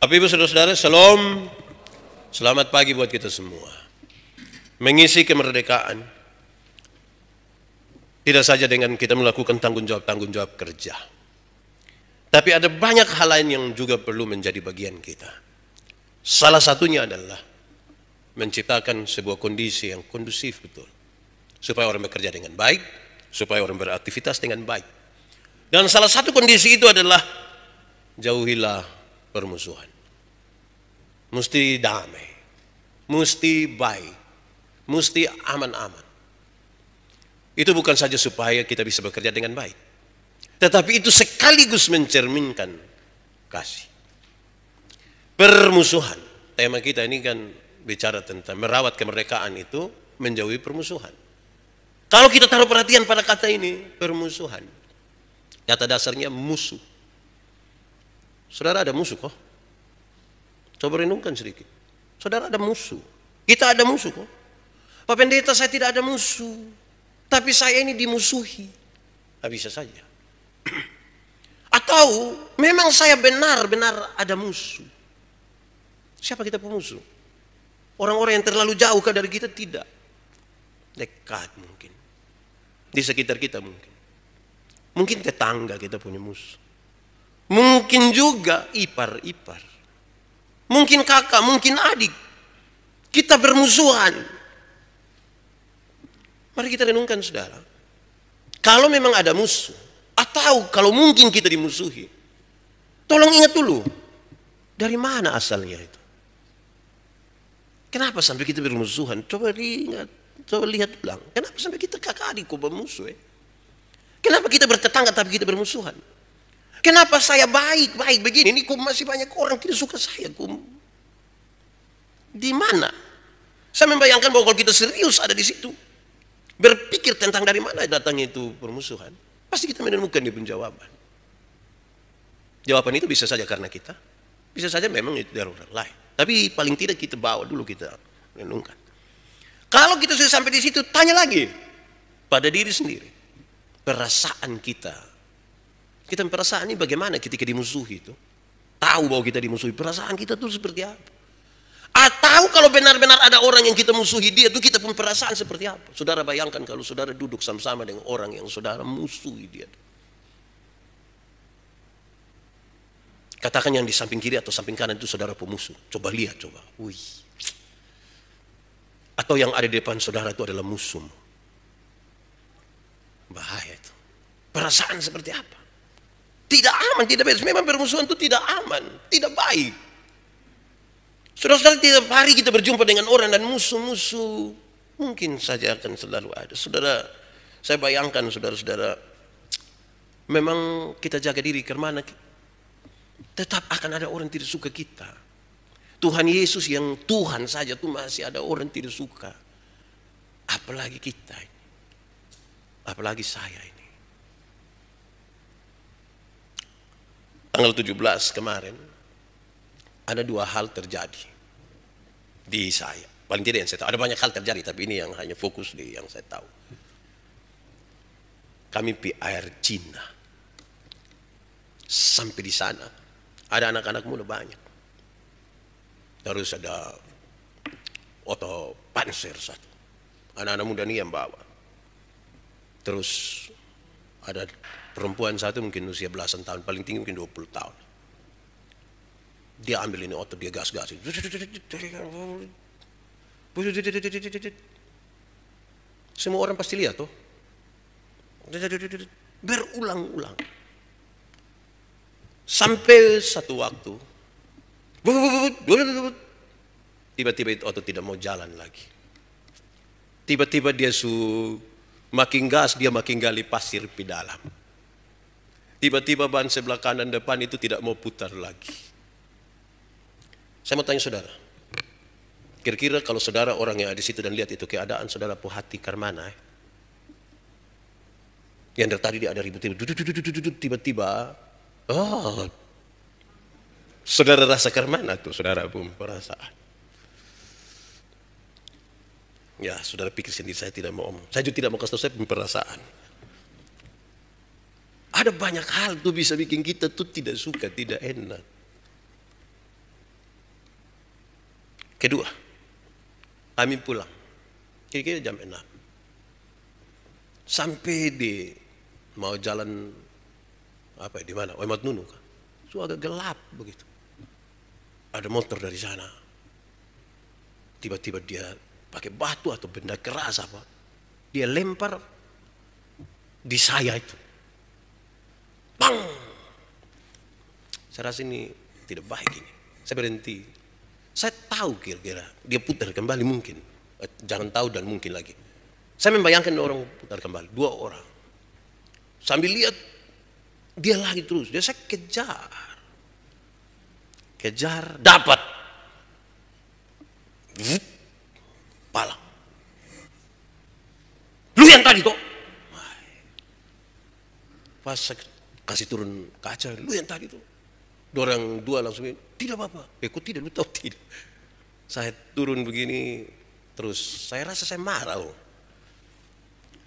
Bapak Ibu Saudara-saudara, Shalom. Selamat pagi buat kita semua. Mengisi kemerdekaan tidak saja dengan kita melakukan tanggung jawab kerja, tapi ada banyak hal lain yang juga perlu menjadi bagian kita. Salah satunya adalah menciptakan sebuah kondisi yang kondusif betul, supaya orang bekerja dengan baik, supaya orang beraktivitas dengan baik. Dan salah satu kondisi itu adalah jauhilah permusuhan. Mesti damai, mesti baik, mesti aman-aman. Itu bukan saja supaya kita bisa bekerja dengan baik, tetapi itu sekaligus mencerminkan kasih. Permusuhan, tema kita ini kan bicara tentang merawat kemerdekaan itu menjauhi permusuhan. Kalau kita taruh perhatian pada kata ini, permusuhan, kata dasarnya musuh. Saudara ada musuh kok? Coba renungkan sedikit. Saudara ada musuh. Kita ada musuh kok. Pak Pendeta, saya tidak ada musuh, tapi saya ini dimusuhi. Tidak bisa saja. Atau memang saya benar-benar ada musuh. Siapa kita pemusuh? Orang-orang yang terlalu jauh dari kita? Tidak. Dekat mungkin. Di sekitar kita mungkin. Mungkin tetangga kita punya musuh. Mungkin juga ipar-ipar. Mungkin kakak, mungkin adik. Kita bermusuhan. Mari kita renungkan saudara. Kalau memang ada musuh, atau kalau mungkin kita dimusuhi, tolong ingat dulu, dari mana asalnya itu? Kenapa sampai kita bermusuhan? Coba ingat, coba lihat ulang. Kenapa sampai kita kakak adik kok bermusuh? Kenapa kita bertetangga tapi kita bermusuhan? Kenapa saya baik-baik begini? Ini kok masih banyak orang tidak suka saya? Di mana? Saya membayangkan bahwa kalau kita serius ada di situ, berpikir tentang dari mana datangnya itu permusuhan, pasti kita menemukan di penjawaban. Jawaban itu bisa saja karena kita, bisa saja memang itu dari orang lain. Tapi paling tidak kita bawa dulu, kita renungkan. Kalau kita sudah sampai di situ, tanya lagi pada diri sendiri. Perasaan kita. Kita perasaan ini bagaimana ketika dimusuhi itu? Tahu bahwa kita dimusuhi, perasaan kita tuh seperti apa? Atau kalau benar-benar ada orang yang kita musuhi dia, itu kita pun perasaan seperti apa? Saudara bayangkan kalau saudara duduk sama-sama dengan orang yang saudara musuhi dia. Katakan yang di samping kiri atau samping kanan itu saudara pemusuh. Coba lihat, coba. Wih. Atau yang ada di depan saudara itu adalah musuh. Bahaya itu. Perasaan seperti apa? Tidak aman, tidak baik. Memang permusuhan itu tidak aman, tidak baik. Saudara-saudara, tiap hari kita berjumpa dengan orang dan musuh-musuh mungkin saja akan selalu ada. Saudara, saya bayangkan saudara-saudara, memang kita jaga diri karena tetap akan ada orang tidak suka kita. Tuhan Yesus yang Tuhan saja tuh masih ada orang tidak suka. Apalagi kita ini. Apalagi saya ini. Tanggal 17 kemarin ada dua hal terjadi di saya. Paling tidak yang saya tahu. Ada banyak hal terjadi, tapi ini yang hanya fokus di yang saya tahu. Kami pergi air Cina. Sampai di sana ada anak-anak muda banyak. Terus ada Otto Panzer satu. Anak-anak muda ini yang bawa. Terus ada perempuan satu mungkin usia belasan tahun, paling tinggi mungkin 20 tahun. Dia ambil ini otot, dia gas-gasin. Semua orang pasti lihat tuh. Berulang-ulang. Sampai satu waktu, tiba-tiba itu otot tidak mau jalan lagi. Tiba-tiba dia makin gas, dia makin gali pasir di dalam. Tiba-tiba ban sebelah kanan depan itu tidak mau putar lagi. Saya mau tanya saudara, kira-kira kalau saudara orang yang ada di situ dan lihat itu keadaan, saudara punya hati karmana? Yang dari tadi dia ada ribut-ribut, tiba-tiba, saudara rasa karmana tuh, saudara pun perasaan. Ya, saudara pikir sendiri, saya tidak mau omong. Saya juga tidak mau kasih tahu, saya punya perasaan. Ada banyak hal tuh bisa bikin kita tuh tidak suka, tidak enak. Kedua, kami pulang. Kira-kira jam 6. Sampai di mau jalan di mana? Oemat Nunu kan. So agak gelap begitu. Ada motor dari sana. Tiba-tiba dia pakai batu atau benda keras apa. Dia lempar di saya itu. Bang! Saya rasa ini tidak baik ini. Saya berhenti. Saya tahu kira-kira dia putar kembali mungkin. Jangan tahu dan mungkin lagi. Saya membayangkan orang putar kembali. 2 orang. Sambil lihat dia lagi terus. Dia saya kejar. Kejar. Dapat. Palang. Lu yang tadi toh. Pas saya kasih turun kaca. Lu yang tadi toh. Orang 2 langsung, tidak apa-apa. Kok tidak, lu tahu tidak. Saya turun begini, terus saya rasa saya marah.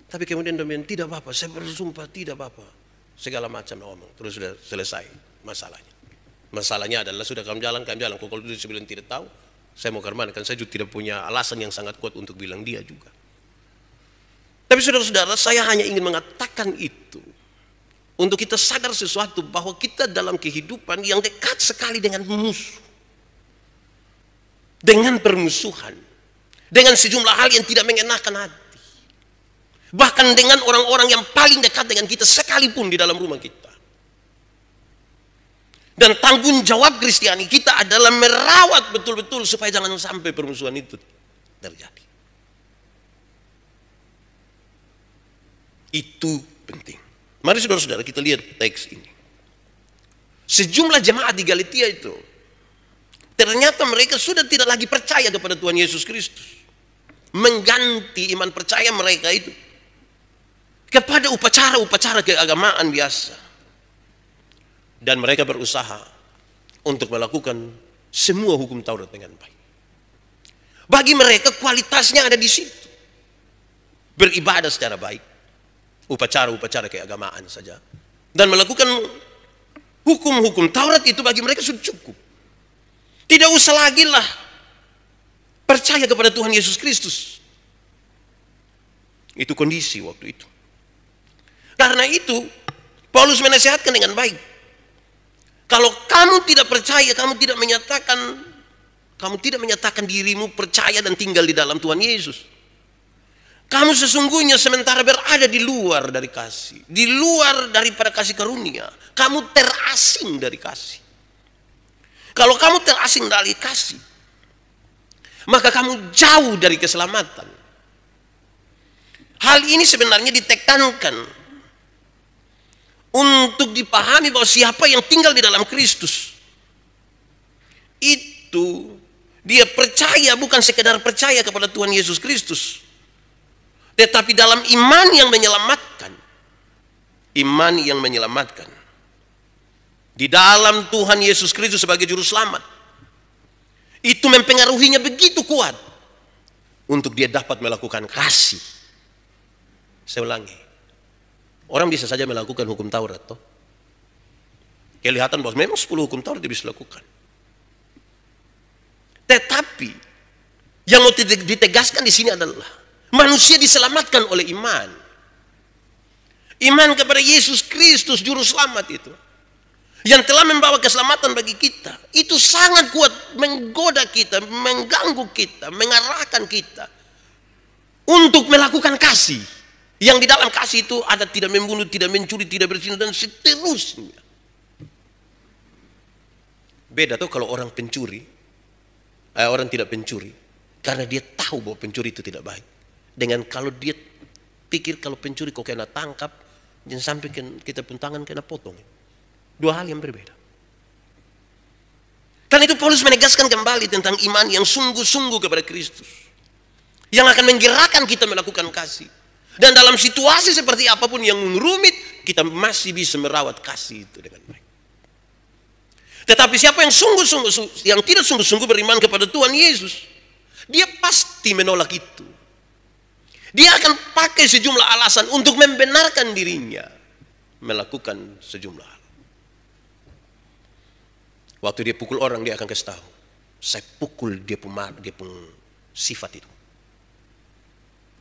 Tapi kemudian demikian, tidak apa-apa, saya bersumpah tidak apa-apa. Segala macam ngomong, terus sudah selesai masalahnya. Masalahnya adalah sudah kami jalan. Kalau dulu sebelum tidak tahu, saya mau kemana, kan saya juga tidak punya alasan yang sangat kuat untuk bilang dia juga. Tapi saudara-saudara, saya hanya ingin mengatakan itu. Untuk kita sadar sesuatu bahwa kita dalam kehidupan yang dekat sekali dengan musuh. Dengan permusuhan. Dengan sejumlah hal yang tidak mengenakan hati. Bahkan dengan orang-orang yang paling dekat dengan kita sekalipun di dalam rumah kita. Dan tanggung jawab Kristiani kita adalah merawat betul-betul supaya jangan sampai permusuhan itu terjadi. Itu penting. Mari saudara-saudara kita lihat teks ini. Sejumlah jemaat di Galatia itu, ternyata mereka sudah tidak lagi percaya kepada Tuhan Yesus Kristus. Mengganti iman percaya mereka itu kepada upacara-upacara keagamaan biasa. Dan mereka berusaha untuk melakukan semua hukum Taurat dengan baik. Bagi mereka kualitasnya ada di situ. Beribadah secara baik. Upacara-upacara keagamaan saja. Dan melakukan hukum-hukum Taurat itu bagi mereka sudah cukup. Tidak usah lagi lah percaya kepada Tuhan Yesus Kristus. Itu kondisi waktu itu. Karena itu Paulus menasihatkan dengan baik. Kalau kamu tidak percaya, kamu tidak menyatakan dirimu percaya dan tinggal di dalam Tuhan Yesus. Kamu sesungguhnya sementara berada di luar dari kasih. Di luar daripada kasih karunia. Kamu terasing dari kasih. Kalau kamu terasing dari kasih, maka kamu jauh dari keselamatan. Hal ini sebenarnya ditekankan untuk dipahami bahwa siapa yang tinggal di dalam Kristus, itu dia percaya, bukan sekedar percaya kepada Tuhan Yesus Kristus, tetapi dalam iman yang menyelamatkan. Iman yang menyelamatkan. Di dalam Tuhan Yesus Kristus sebagai juru selamat. Itu mempengaruhinya begitu kuat. Untuk dia dapat melakukan kasih. Saya ulangi. Orang bisa saja melakukan hukum Taurat. Toh. Kelihatan bahwa memang 10 hukum Taurat dia bisa lakukan. Tetapi yang mau ditegaskan di sini adalah manusia diselamatkan oleh iman. Iman kepada Yesus Kristus juru selamat itu. Yang telah membawa keselamatan bagi kita. Itu sangat kuat menggoda kita, mengganggu kita, mengarahkan kita. Untuk melakukan kasih. Yang di dalam kasih itu ada tidak membunuh, tidak mencuri, tidak berzina dan seterusnya. Beda tuh kalau orang pencuri. Orang tidak pencuri. Karena dia tahu bahwa pencuri itu tidak baik. Dengan kalau dia pikir kalau pencuri kok kena tangkap, jangan sampai kita pun tangan kena potong. 2 hal yang berbeda. Karena itu Paulus menegaskan kembali tentang iman yang sungguh-sungguh kepada Kristus. Yang akan menggerakkan kita melakukan kasih. Dan dalam situasi seperti apapun yang rumit, kita masih bisa merawat kasih itu dengan baik. Tetapi siapa yang sungguh-sungguh, yang tidak sungguh-sungguh beriman kepada Tuhan Yesus, dia pasti menolak itu. Dia akan pakai sejumlah alasan untuk membenarkan dirinya melakukan sejumlah hal. Waktu dia pukul orang, dia akan kasih tahu. saya pukul dia pun sifat itu.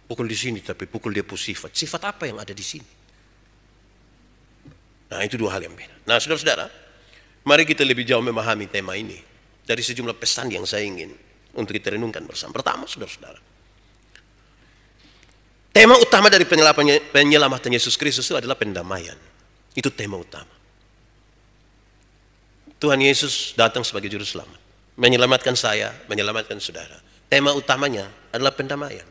Pukul di sini tapi pukul dia pun sifat. Sifat apa yang ada di sini? Nah, itu dua hal yang beda. Nah, saudara-saudara, mari kita lebih jauh memahami tema ini dari sejumlah pesan yang saya ingin untuk kita renungkan bersama. Pertama, saudara-saudara, tema utama dari penyelamatan Yesus Kristus itu adalah pendamaian. Itu tema utama. Tuhan Yesus datang sebagai juru selamat, menyelamatkan saya, menyelamatkan saudara. Tema utamanya adalah pendamaian.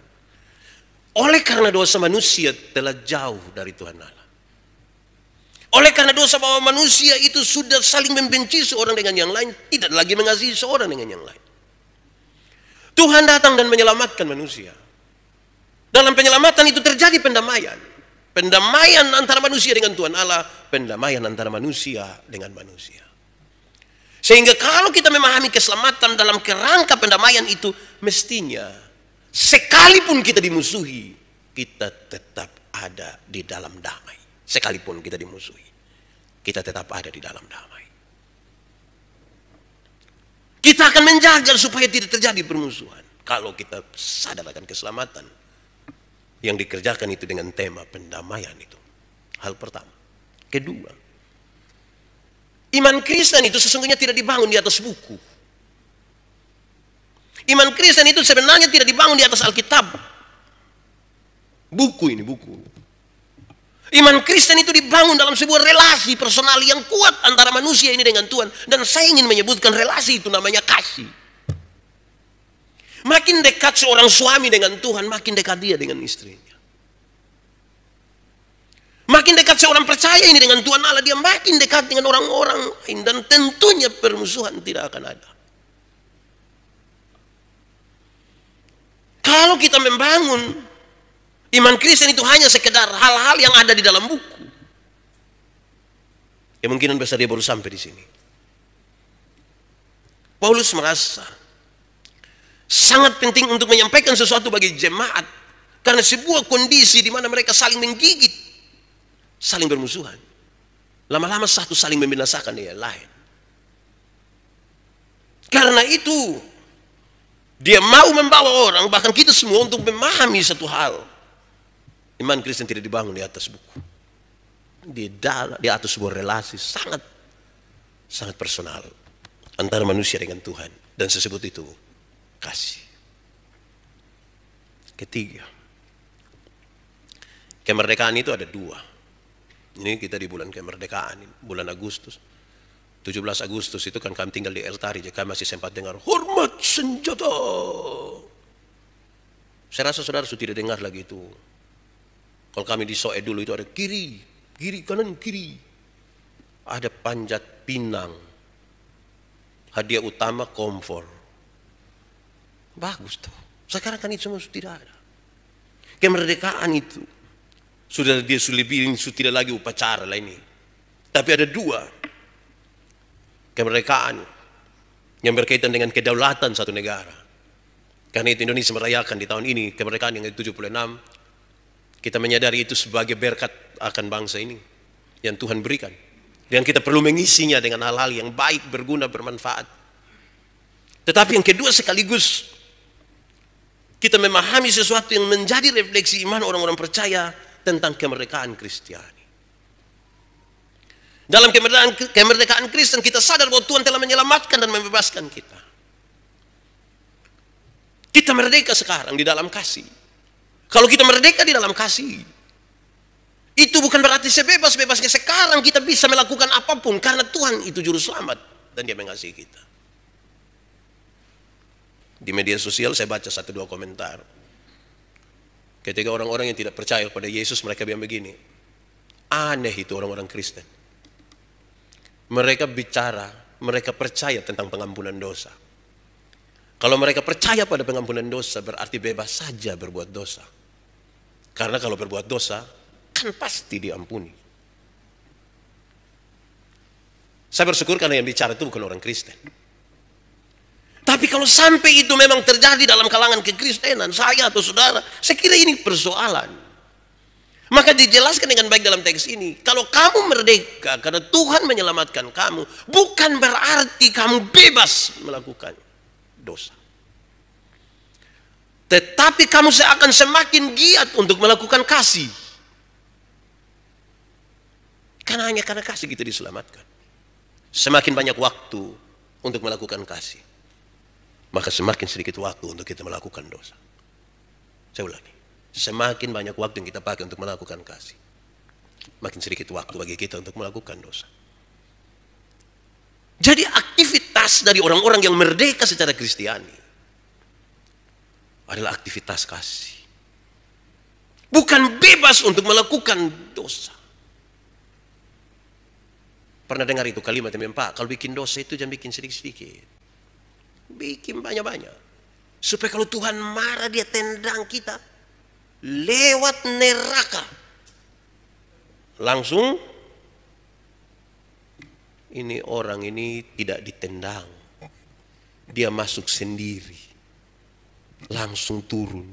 Oleh karena dosa manusia telah jauh dari Tuhan Allah. Oleh karena dosa bahwa manusia itu sudah saling membenci seorang dengan yang lain, tidak lagi mengasihi seorang dengan yang lain. Tuhan datang dan menyelamatkan manusia. Dalam penyelamatan itu terjadi pendamaian. Pendamaian antara manusia dengan Tuhan Allah, pendamaian antara manusia dengan manusia. Sehingga kalau kita memahami keselamatan dalam kerangka pendamaian itu, mestinya sekalipun kita dimusuhi, kita tetap ada di dalam damai. Sekalipun kita dimusuhi, kita tetap ada di dalam damai. Kita akan menjaga supaya tidak terjadi permusuhan. Kalau kita sadar akan keselamatan yang dikerjakan itu dengan tema pendamaian itu. Hal pertama. Kedua, iman Kristen itu sesungguhnya tidak dibangun di atas buku. Iman Kristen itu sebenarnya tidak dibangun di atas Alkitab. Buku ini, buku. Iman Kristen itu dibangun dalam sebuah relasi personal yang kuat antara manusia ini dengan Tuhan. Dan saya ingin menyebutkan relasi itu namanya kasih. Makin dekat seorang suami dengan Tuhan, makin dekat dia dengan istrinya. Makin dekat seorang percaya ini dengan Tuhan Allah, dia makin dekat dengan orang-orang lain. Dan tentunya permusuhan tidak akan ada. Kalau kita membangun iman Kristen itu hanya sekedar hal-hal yang ada di dalam buku, kemungkinan besar dia baru sampai di sini. Paulus merasa sangat penting untuk menyampaikan sesuatu bagi jemaat karena sebuah kondisi di mana mereka saling menggigit, saling bermusuhan. Lama-lama satu saling membinasakan yang lain. Karena itu dia mau membawa orang, bahkan kita semua, untuk memahami satu hal. Iman Kristen tidak dibangun di atas buku. Di atas sebuah relasi sangat personal antara manusia dengan Tuhan. Dan disebut itu kasih. Ketiga, kemerdekaan itu ada dua. Ini kita di bulan kemerdekaan, bulan Agustus. 17 Agustus itu kan kami tinggal di Eltari, jadi kami masih sempat dengar hormat senjata. Saya rasa saudara sudah tidak dengar lagi itu. Kalau kami di Soe dulu itu ada kiri, kanan, kiri. Ada panjat pinang. Hadiah utama komfor. Bagus tuh. Sekarang kan itu semua sudah tidak ada. Kemerdekaan itu sudah dia sudah tidak lagi upacara lah ini. Tapi ada dua. Kemerdekaan yang berkaitan dengan kedaulatan satu negara. Karena itu Indonesia merayakan di tahun ini kemerdekaan yang ke-76. Kita menyadari itu sebagai berkat akan bangsa ini yang Tuhan berikan. Dan kita perlu mengisinya dengan hal-hal yang baik, berguna, bermanfaat. Tetapi yang kedua sekaligus kita memahami sesuatu yang menjadi refleksi iman orang-orang percaya tentang kemerdekaan Kristiani. Dalam kemerdekaan Kristen kita sadar bahwa Tuhan telah menyelamatkan dan membebaskan kita. Kita merdeka sekarang di dalam kasih. Kalau kita merdeka di dalam kasih, itu bukan berarti sebebas-bebasnya sekarang kita bisa melakukan apapun karena Tuhan itu juru selamat dan Dia mengasihi kita. Di media sosial saya baca 1-2 komentar. Ketika orang-orang yang tidak percaya kepada Yesus, mereka bilang begini, aneh itu orang-orang Kristen. Mereka bicara, mereka percaya tentang pengampunan dosa. Kalau mereka percaya pada pengampunan dosa, berarti bebas saja berbuat dosa. Karena kalau berbuat dosa, kan pasti diampuni. Saya bersyukur karena yang bicara itu bukan orang Kristen. Tapi kalau sampai itu memang terjadi dalam kalangan kekristenan, saya atau saudara, saya kira ini persoalan. Maka dijelaskan dengan baik dalam teks ini, kalau kamu merdeka karena Tuhan menyelamatkan kamu, bukan berarti kamu bebas melakukannya. dosa. Tetapi kamu akan semakin giat untuk melakukan kasih. Karena hanya karena kasih kita diselamatkan. Semakin banyak waktu untuk melakukan kasih, maka semakin sedikit waktu untuk kita melakukan dosa. Saya ulangi, semakin banyak waktu yang kita pakai untuk melakukan kasih, makin sedikit waktu bagi kita untuk melakukan dosa. Jadi aktivitas dari orang-orang yang merdeka secara Kristiani adalah aktivitas kasih. Bukan bebas untuk melakukan dosa. Pernah dengar itu kalimat yang Pak, kalau bikin dosa itu jangan bikin sedikit-sedikit. Bikin banyak-banyak. Supaya kalau Tuhan marah dia tendang kita lewat neraka. Langsung ini orang ini tidak ditendang. Dia masuk sendiri. Langsung turun.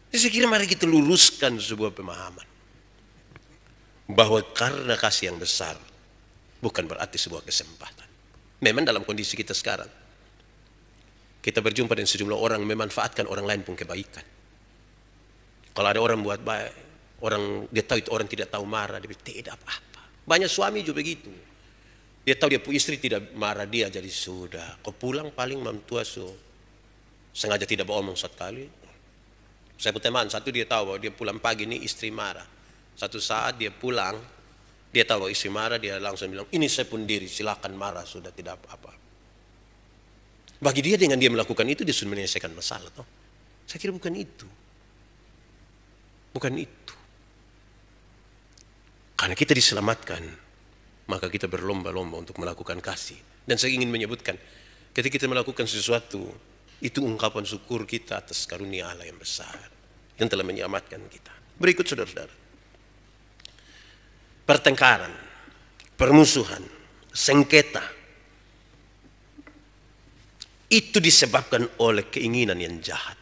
Jadi saya kira mari kita luruskan sebuah pemahaman. Bahwa karena kasih yang besar bukan berarti sebuah kesempatan. Memang dalam kondisi kita sekarang, kita berjumpa dengan sejumlah orang memanfaatkan orang lain pun kebaikan. Kalau ada orang buat baik, orang dia tahu itu orang tidak tahu marah, dia tidak apa-apa. Banyak suami juga begitu. Dia tahu dia istri tidak marah dia, jadi sudah. Kau pulang paling mamtua sengaja tidak beromong satu kali. Saya punya teman satu, dia tahu bahwa dia pulang pagi ini istri marah. Satu saat dia pulang, dia tahu bahwa istri marah, dia langsung bilang, ini saya pun diri, silakan marah, sudah tidak apa-apa. Bagi dia dengan dia melakukan itu, dia sudah menyelesaikan masalah. Toh. Saya kira bukan itu. Bukan itu. Karena kita diselamatkan, maka kita berlomba-lomba untuk melakukan kasih. Dan saya ingin menyebutkan, ketika kita melakukan sesuatu, itu ungkapan syukur kita atas karunia Allah yang besar, yang telah menyelamatkan kita. Berikut saudara-saudara. Pertengkaran, permusuhan, sengketa, itu disebabkan oleh keinginan yang jahat.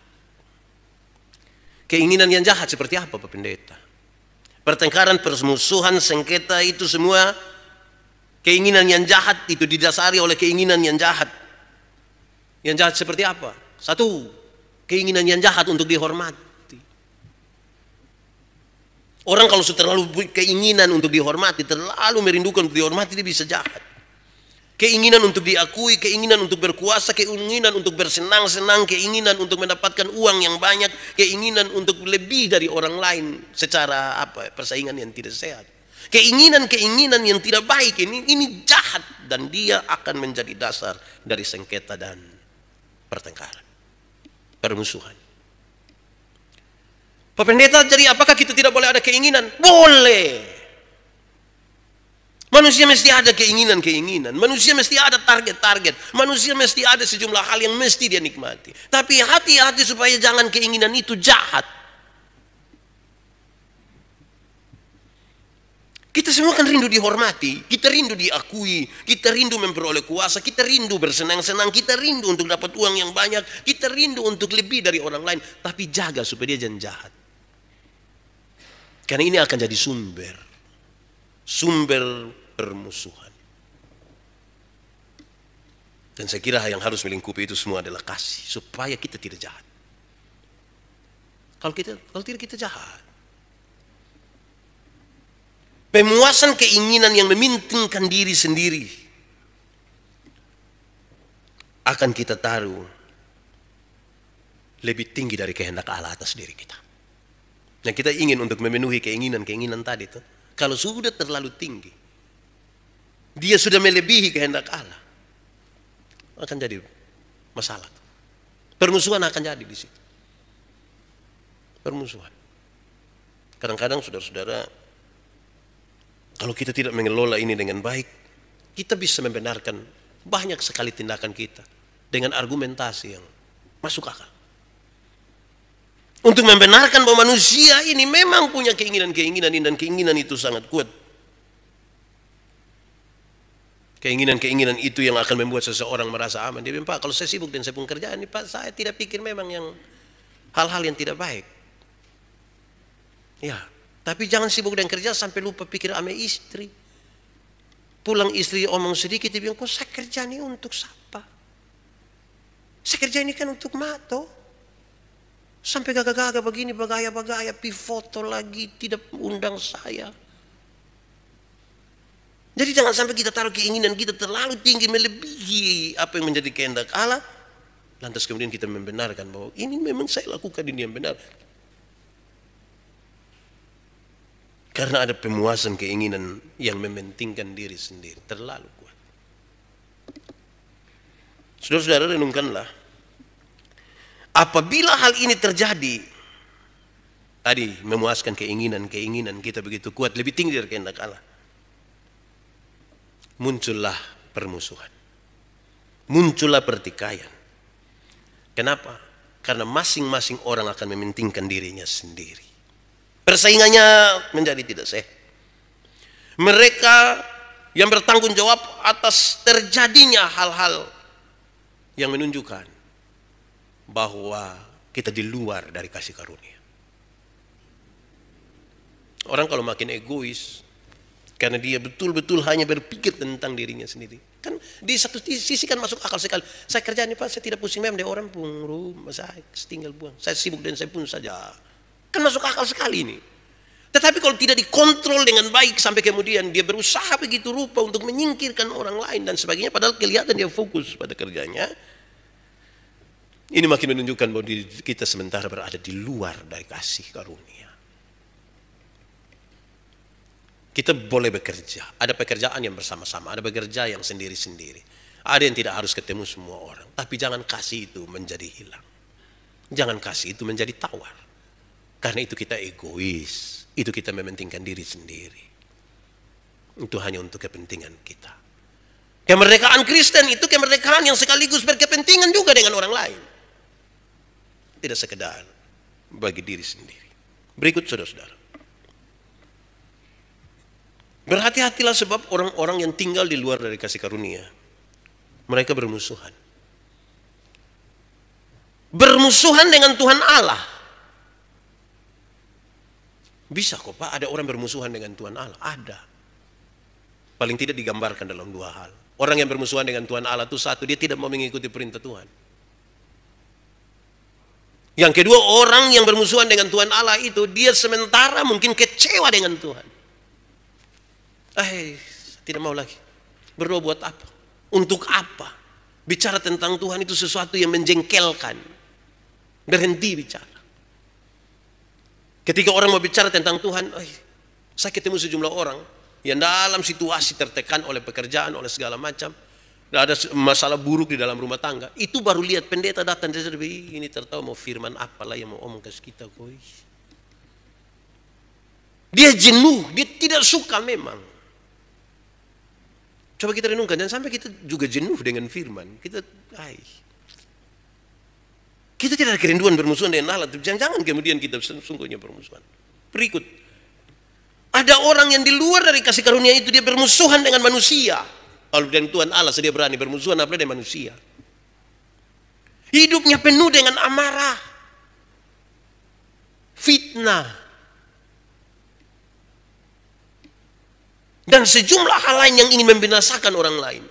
Keinginan yang jahat seperti apa Pak Pendeta? Pertengkaran, permusuhan, sengketa itu semua keinginan yang jahat, itu didasari oleh keinginan yang jahat. Yang jahat seperti apa? Satu, keinginan yang jahat untuk dihormati. Orang kalau sudah terlalu keinginan untuk dihormati, terlalu merindukan untuk dihormati, dia bisa jahat. Keinginan untuk diakui, keinginan untuk berkuasa, keinginan untuk bersenang-senang, keinginan untuk mendapatkan uang yang banyak, keinginan untuk lebih dari orang lain secara persaingan yang tidak sehat. Keinginan-keinginan yang tidak baik ini jahat, dan dia akan menjadi dasar dari sengketa dan pertengkaran, permusuhan. Pak Pendeta, jadi apakah kita tidak boleh ada keinginan? Boleh. Manusia mesti ada keinginan-keinginan. Manusia mesti ada target-target. Manusia mesti ada sejumlah hal yang mesti dia nikmati. Tapi hati-hati supaya jangan keinginan itu jahat. Kita semua kan rindu dihormati, kita rindu diakui, kita rindu memperoleh kuasa, kita rindu bersenang-senang, kita rindu untuk dapat uang yang banyak, kita rindu untuk lebih dari orang lain. Tapi jaga supaya dia jangan jahat. Karena ini akan jadi sumber permusuhan. Dan saya kira yang harus melingkupi itu semua adalah kasih, supaya kita tidak jahat. Kalau tidak kita jahat. Pemuasan keinginan yang mementingkan diri sendiri akan kita taruh lebih tinggi dari kehendak Allah atas diri kita. Yang kita ingin untuk memenuhi keinginan-keinginan tadi itu, kalau sudah terlalu tinggi, dia sudah melebihi kehendak Allah, akan jadi masalah. Permusuhan akan jadi di situ. Permusuhan. Kadang-kadang saudara-saudara, kalau kita tidak mengelola ini dengan baik, kita bisa membenarkan banyak sekali tindakan kita dengan argumentasi yang masuk akal. Untuk membenarkan bahwa manusia ini memang punya keinginan-keinginan ini, dan keinginan itu sangat kuat. Keinginan-keinginan itu yang akan membuat seseorang merasa aman. Dia bilang, Pak, kalau saya sibuk dan saya pun kerjaan ini, Pak, saya tidak pikir memang yang hal-hal yang tidak baik. Ya, tapi jangan sibuk dengan kerja sampai lupa pikir sama istri. Pulang istri omong sedikit, dia bilang, kok saya kerja ini untuk siapa? Saya kerja ini kan untuk mato. Sampai gagah-gagah begini, bagaya-bagaya, pi foto lagi, tidak undang saya. Jadi jangan sampai kita taruh keinginan kita terlalu tinggi melebihi apa yang menjadi kehendak Allah. Lantas kemudian kita membenarkan bahwa ini memang saya lakukan ini yang benar. Karena ada pemuasan keinginan yang mementingkan diri sendiri. Terlalu kuat. Saudara-saudara, renungkanlah. Apabila hal ini terjadi, tadi memuaskan keinginan kita begitu kuat, lebih tinggi dari kehendak Allah, muncullah permusuhan, muncullah pertikaian. Kenapa? Karena masing-masing orang akan mementingkan dirinya sendiri. Persaingannya menjadi tidak sehat. Mereka yang bertanggung jawab atas terjadinya hal-hal yang menunjukkan bahwa kita di luar dari kasih karunia. Orang kalau makin egois, karena dia betul-betul hanya berpikir tentang dirinya sendiri. Kan di satu sisi kan masuk akal sekali. Saya kerja ini Pak, saya tidak pusing memang, dia orang pun rumah saya tinggal buang. Saya sibuk dan saya pun saja. Kan masuk akal sekali ini. Tetapi kalau tidak dikontrol dengan baik sampai kemudian dia berusaha begitu rupa untuk menyingkirkan orang lain dan sebagainya, padahal kelihatan dia fokus pada kerjanya. Ini makin menunjukkan bahwa diri kita sementara berada di luar dari kasih karunia. Kita boleh bekerja, ada pekerjaan yang bersama-sama, ada bekerja yang sendiri-sendiri. Ada yang tidak harus ketemu semua orang. Tapi jangan kasih itu menjadi hilang. Jangan kasih itu menjadi tawar. Karena itu kita egois, itu kita mementingkan diri sendiri. Itu hanya untuk kepentingan kita. Kemerdekaan Kristen itu kemerdekaan yang sekaligus berkepentingan juga dengan orang lain. Tidak sekedar bagi diri sendiri. Berikut saudara-saudara. Berhati-hatilah sebab orang-orang yang tinggal di luar dari kasih karunia, mereka bermusuhan. Bermusuhan dengan Tuhan Allah. Bisa kok Pak, ada orang bermusuhan dengan Tuhan Allah. Ada. Paling tidak digambarkan dalam dua hal. Orang yang bermusuhan dengan Tuhan Allah itu satu, dia tidak mau mengikuti perintah Tuhan. Yang kedua, orang yang bermusuhan dengan Tuhan Allah itu, dia sementara mungkin kecewa dengan Tuhan. Tidak mau lagi. Berdoa buat apa? Untuk apa? Bicara tentang Tuhan itu sesuatu yang menjengkelkan. Berhenti bicara. Ketika orang mau bicara tentang Tuhan, saya ketemu sejumlah orang yang dalam situasi tertekan oleh pekerjaan, oleh segala macam, ada masalah buruk di dalam rumah tangga. Itu baru lihat pendeta datang, ini tertawa mau firman apalah yang mau omong ke kita. Dia jenuh, dia tidak suka memang. Coba kita renungkan, dan sampai kita juga jenuh dengan firman. Kita tidak ada kerinduan bermusuhan dengan Allah. Jangan kemudian kita sungguhnya bermusuhan. Berikut. Ada orang yang di luar dari kasih karunia itu, dia bermusuhan dengan manusia. Kalau dengan Tuhan Allah dia berani bermusuhan apalagi dengan manusia. Hidupnya penuh dengan amarah, fitnah, dan sejumlah hal lain yang ingin membinasakan orang lain.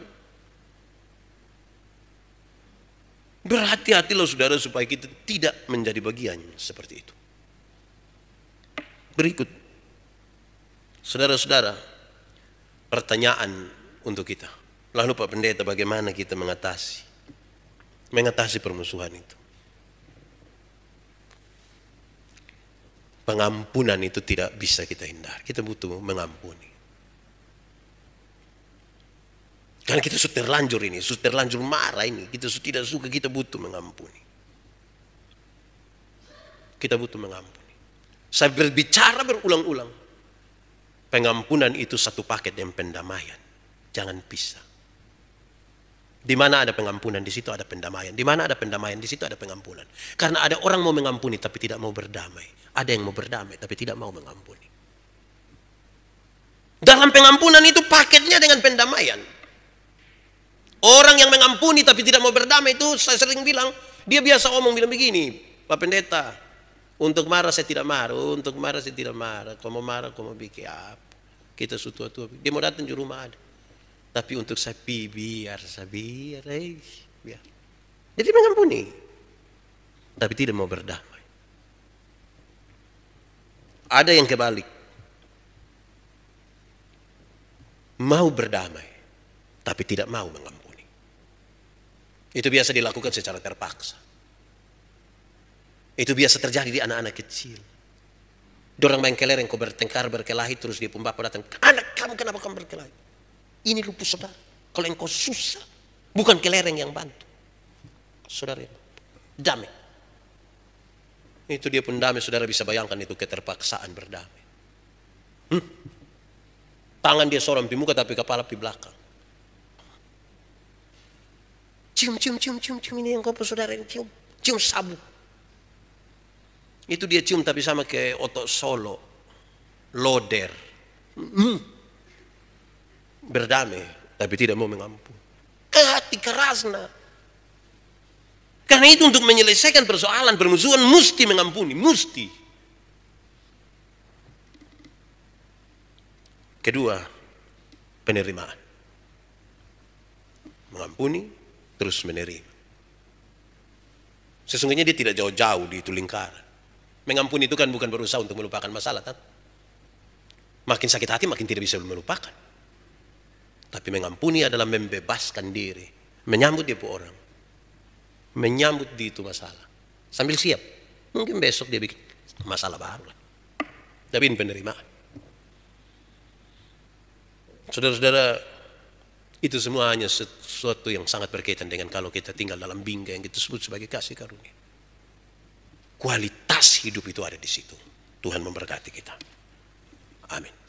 Berhati-hatilah saudara supaya kita tidak menjadi bagian seperti itu. Berikut, saudara-saudara, pertanyaan untuk kita. Lalu Pak Pendeta, bagaimana kita mengatasi permusuhan itu? Pengampunan itu tidak bisa kita hindari. Kita butuh mengampuni. Karena kita sudah terlanjur ini, sudah terlanjur marah ini. Kita tidak suka, kita butuh mengampuni. Kita butuh mengampuni. Saya berbicara berulang-ulang. Pengampunan itu satu paket dengan pendamaian. Jangan pisah. Di mana ada pengampunan, di situ ada pendamaian. Di mana ada pendamaian, di situ ada pengampunan. Karena ada orang mau mengampuni tapi tidak mau berdamai. Ada yang mau berdamai tapi tidak mau mengampuni. Dalam pengampunan itu paketnya dengan pendamaian. Orang yang mengampuni tapi tidak mau berdamai itu, saya sering bilang, dia biasa omong bilang begini, Pak Pendeta, untuk marah saya tidak marah, untuk marah saya tidak marah, kalau mau marah, kalau mau bikin apa, kita suatu-tua, dia mau datang di rumah ada. Tapi untuk saya biar. Jadi mengampuni, tapi tidak mau berdamai. Ada yang kebalik, mau berdamai, tapi tidak mau mengampuni. Itu biasa dilakukan secara terpaksa. Itu biasa terjadi di anak-anak kecil. Dorang main kelereng, kau bertengkar, berkelahi, terus dia pun bapak datang, anak kamu kenapa kamu berkelahi? Ini lupus saudara. Kalau engkau susah, bukan kelereng yang bantu. Saudara, damai. Itu dia pun damai, saudara bisa bayangkan itu keterpaksaan berdamai. Tangan dia seorang di muka tapi kepala di belakang. Cium, ini yang kau saudara yang cium. Cium sabu. Itu dia cium tapi sama kayak otot solo, loder. Berdamai, tapi tidak mau mengampuni. Hati kerasna. Karena itu untuk menyelesaikan persoalan permusuhan mesti mengampuni, mesti. Kedua, penerimaan. Mengampuni, terus menerima. Sesungguhnya dia tidak jauh-jauh di itu lingkaran. Mengampuni itu kan bukan berusaha untuk melupakan masalah, kan? Makin sakit hati makin tidak bisa melupakan. Tapi mengampuni adalah membebaskan diri, menyambut dia orang, menyambut di itu masalah, sambil siap. Mungkin besok dia bikin masalah baru lah. Tapi ini penerimaan. Saudara-saudara, itu semua hanya sesuatu yang sangat berkaitan dengan kalau kita tinggal dalam bingkai yang kita sebut sebagai kasih karunia. Kualitas hidup itu ada di situ. Tuhan memberkati kita. Amin.